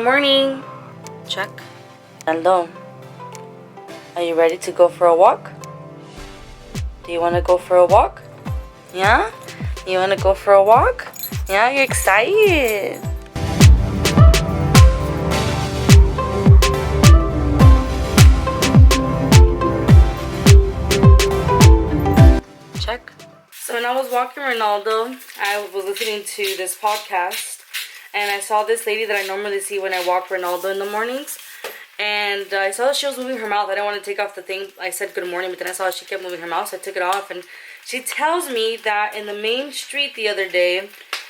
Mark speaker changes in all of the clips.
Speaker 1: Good morning. Check. Hello. Are you ready to go for a walk? Do you want to go for a walk? Yeah? You want to go for a walk? Yeah, you're excited. Check. So when I was walking Ronaldo, I was listening to this podcast, and I saw this lady that I normally see when I walk Ronaldo in the mornings. And I saw that she was moving her mouth. I didn't want to take off the thing. I said good morning, but then I saw that she kept moving her mouth, so I took it off. And she tells me that in the main street the other day,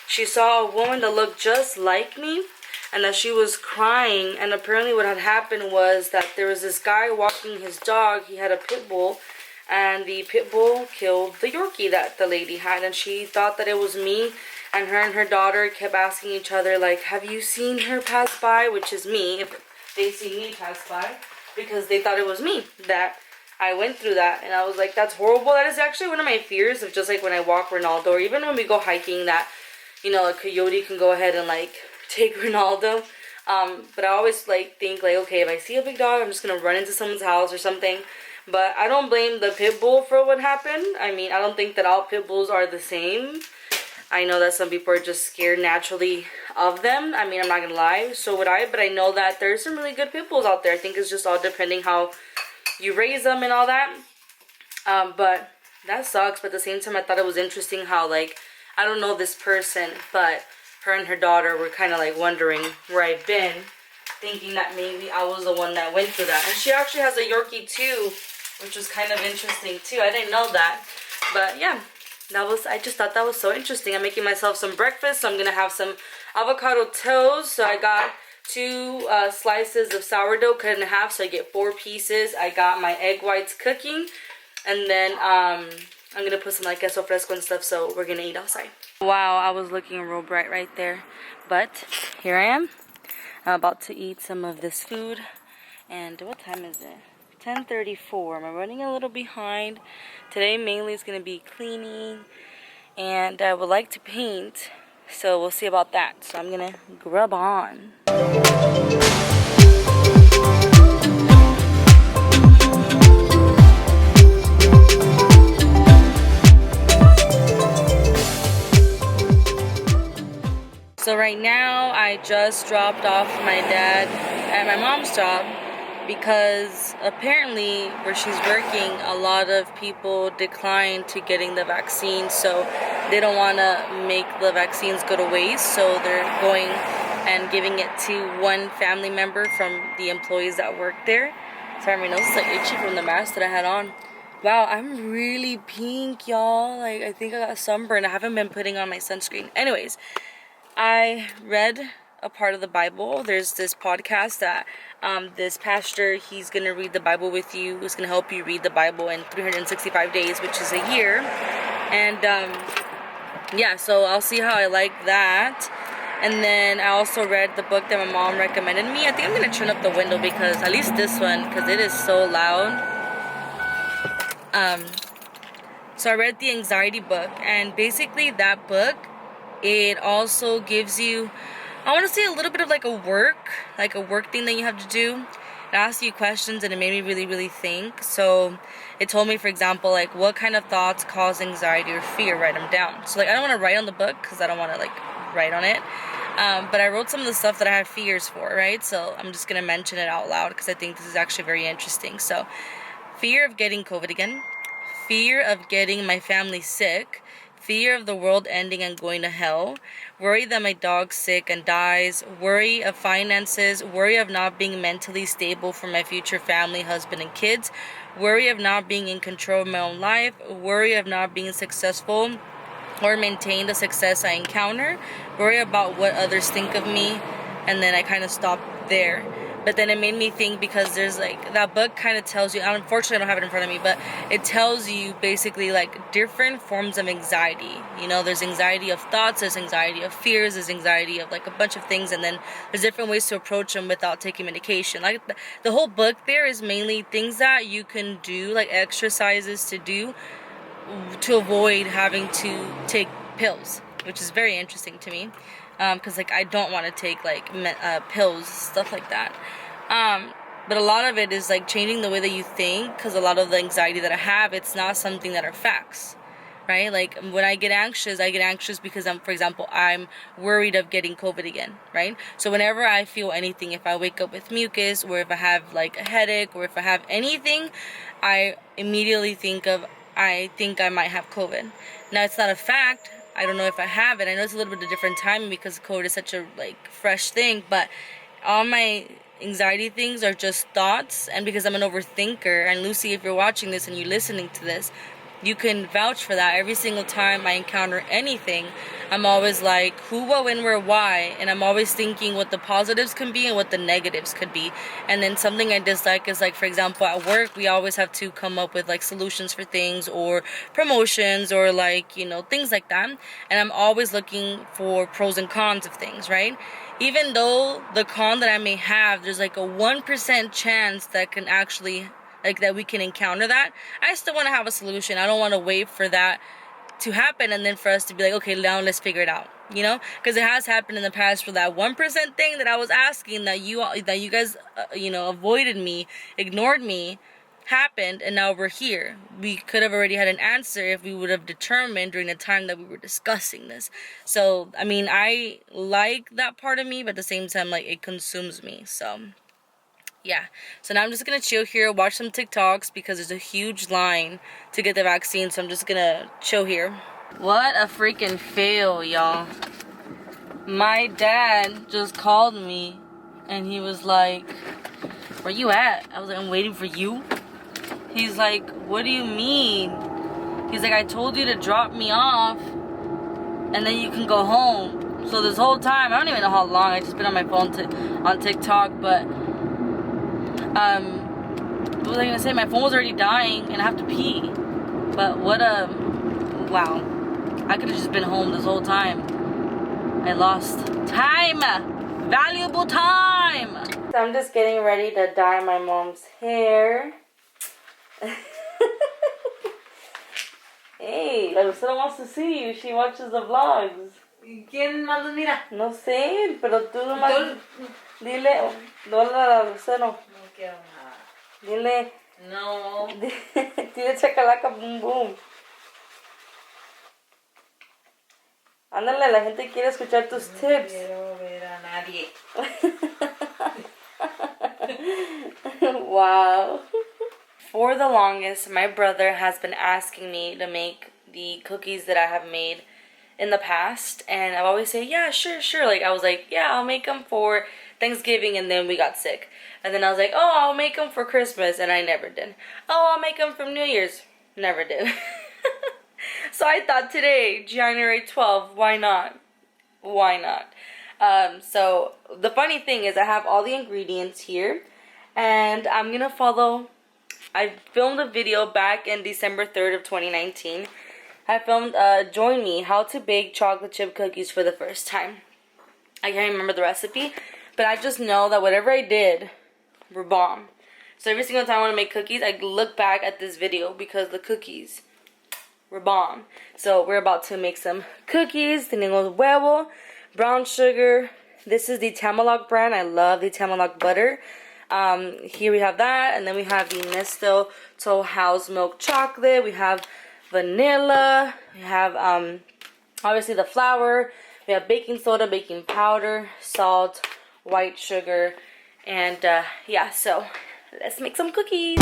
Speaker 1: she saw a woman that looked just like me, and that she was crying. And apparently what had happened was that there was this guy walking his dog. He had a pit bull, and the pit bull killed the Yorkie that the lady had. And she thought that it was me. And her daughter kept asking each other, like, have you seen her pass by? Which is me. If they see me pass by, because they thought it was me that I went through that. And I was like, that's horrible. That is actually one of my fears of just like when I walk Ronaldo, or even when we go hiking, that, you know, a coyote can go ahead and like take Ronaldo. But I always like think like, okay, if I see a big dog, I'm just gonna run into someone's house or something. But I don't blame the pit bull for what happened. I mean, I don't think that all pit bulls are the same. I know that some people are just scared naturally of them. I mean, I'm not gonna lie, so would I, but I know that there's some really good pit bulls out there. I think it's just all depending how you raise them and all that. But that sucks, but at the same time, I thought it was interesting how, like, I don't know this person, but her and her daughter were kind of like wondering where I've been, thinking that maybe I was the one that went through that. And she actually has a Yorkie too, which was kind of interesting too. I didn't know that, but yeah. I just thought that was so interesting. I'm making myself some breakfast, so I'm gonna have some avocado toast. So I got 2 slices of sourdough cut in half, so I get 4 pieces. I got my egg whites cooking, and then I'm gonna put some like queso fresco and stuff, so we're gonna eat outside. Wow, I was looking real bright right there, but here I am. I'm about to eat some of this food. And what time is it? 10:34. I'm running a little behind. Today mainly is going to be cleaning, and I would like to paint, so we'll see about that. So I'm going to grub on. So right now I just dropped off my dad at my mom's job, because apparently where she's working, a lot of people decline to getting the vaccine, so they don't want to make the vaccines go to waste, so they're going and giving it to one family member from the employees that work there. Sorry, my nose is like itchy from the mask that I had on. Wow, I'm really pink, y'all. Like, I think I got sunburned. I haven't been putting on my sunscreen. Anyways, I read a part of the Bible. There's this podcast that this pastor, he's gonna read the Bible with you. He's gonna help you read the Bible in 365 days, which is a year. And yeah, so I'll see how I like that. And then I also read the book that my mom recommended me. I think I'm gonna turn up the window, because at least this one, because it is so loud. So I read the anxiety book, and basically that book, it also gives you, I want to say, a little bit of like a work thing that you have to do. It asks you questions, and it made me really, really think. So it told me, for example, like, what kind of thoughts cause anxiety or fear? Write them down. So like, I don't want to write on the book, because I don't want to like write on it. But I wrote some of the stuff that I have fears for, right? So I'm just going to mention it out loud, because I think this is actually very interesting. So fear of getting COVID again. Fear of getting my family sick. Fear of the world ending and going to hell. Worry that my dog's sick and dies. Worry of finances. Worry of not being mentally stable for my future family, husband, and kids. Worry of not being in control of my own life. Worry of not being successful or maintain the success I encounter. Worry about what others think of me. And then I kind of stopped there. But then it made me think, because there's like, that book kind of tells you, unfortunately I don't have it in front of me, but it tells you basically like different forms of anxiety. You know, there's anxiety of thoughts, there's anxiety of fears, there's anxiety of like a bunch of things, and then there's different ways to approach them without taking medication. Like the whole book there is mainly things that you can do, like exercises to do to avoid having to take pills, which is very interesting to me. because like I don't want to take like pills, stuff like that. But a lot of it is like changing the way that you think, because a lot of the anxiety that I have, it's not something that are facts, right? Like when I get anxious because for example, I'm worried of getting COVID again, right? So whenever I feel anything, if I wake up with mucus, or if I have like a headache, or if I have anything, I immediately I think I might have COVID. Now it's not a fact. I don't know if I have it. I know it's a little bit of different timing because COVID is such a like fresh thing, but all my anxiety things are just thoughts. And because I'm an overthinker, and Lucy, if you're watching this and you're listening to this, you can vouch for that. Every single time I encounter anything, I'm always like, who, what, when, where, why, and I'm always thinking what the positives can be and what the negatives could be. And then something I dislike is, like, for example, at work, we always have to come up with like solutions for things, or promotions, or like, you know, things like that. And I'm always looking for pros and cons of things, right? Even though the con that I may have, there's like a 1% chance that can actually, like, that we can encounter that, I still want to have a solution. I don't want to wait for that to happen and then for us to be like, okay, now let's figure it out, you know? Because it has happened in the past for that 1% thing that I was asking, that you guys you know, avoided me, ignored me, happened, and now we're here. We could have already had an answer if we would have determined during the time that we were discussing this. So I mean, I like that part of me, but at the same time, like, it consumes me. So yeah, so now I'm just gonna chill here, watch some TikToks, because there's a huge line to get the vaccine, so I'm just gonna chill here. What a freaking fail, y'all. My dad just called me and he was like, where you at? I was like, I'm waiting for you. He's like, what do you mean? He's like, I told you to drop me off and then you can go home. So this whole time, I don't even know how long, I just been on my phone on TikTok, but what was I gonna say? My phone was already dying and I have to pee. But wow. I could have just been home this whole time. I lost time! Valuable time! So I'm just getting ready to dye my mom's hair. Hey, la Lucero wants to see you. She watches the vlogs.
Speaker 2: ¿Quién más los mira?
Speaker 1: No sé, pero tú nomás... Dile, hola, Lucero.
Speaker 2: No quiero nada.
Speaker 1: Dile...
Speaker 2: No.
Speaker 1: Dile chacalaca, boom, boom. Ándale, la gente quiere escuchar tus tips.
Speaker 2: No quiero ver a nadie.
Speaker 1: Wow. For the longest, my brother has been asking me to make the cookies that I have made in the past, and I've always said, yeah, sure. Like, I was like, yeah, I'll make them for Thanksgiving, and then we got sick. And then I was like, oh, I'll make them for Christmas, and I never did. Oh, I'll make them for New Year's. Never did. So I thought today, January 12th, why not? Why not? So the funny thing is I have all the ingredients here, and I'm gonna follow. I filmed a video back in December 3rd of 2019. I filmed Join Me, how to bake chocolate chip cookies for the first time. I can't remember the recipe, but I just know that whatever I did were bomb. So every single time I want to make cookies, I look back at this video because the cookies were bomb. So we're about to make some cookies. Tenemos huevo, brown sugar. This is the Tamalog brand. I love the Tamalog butter. Here we have that, and then we have the Nestle Toll House milk chocolate. We have vanilla. We have obviously the flour. We have baking soda, baking powder, salt, white sugar, and yeah. So let's make some cookies.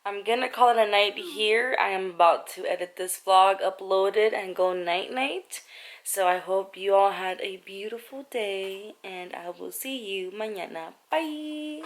Speaker 1: I'm gonna call it a night here. I am about to edit this vlog, upload it, and go night-night. So I hope you all had a beautiful day, and I will see you mañana. Bye!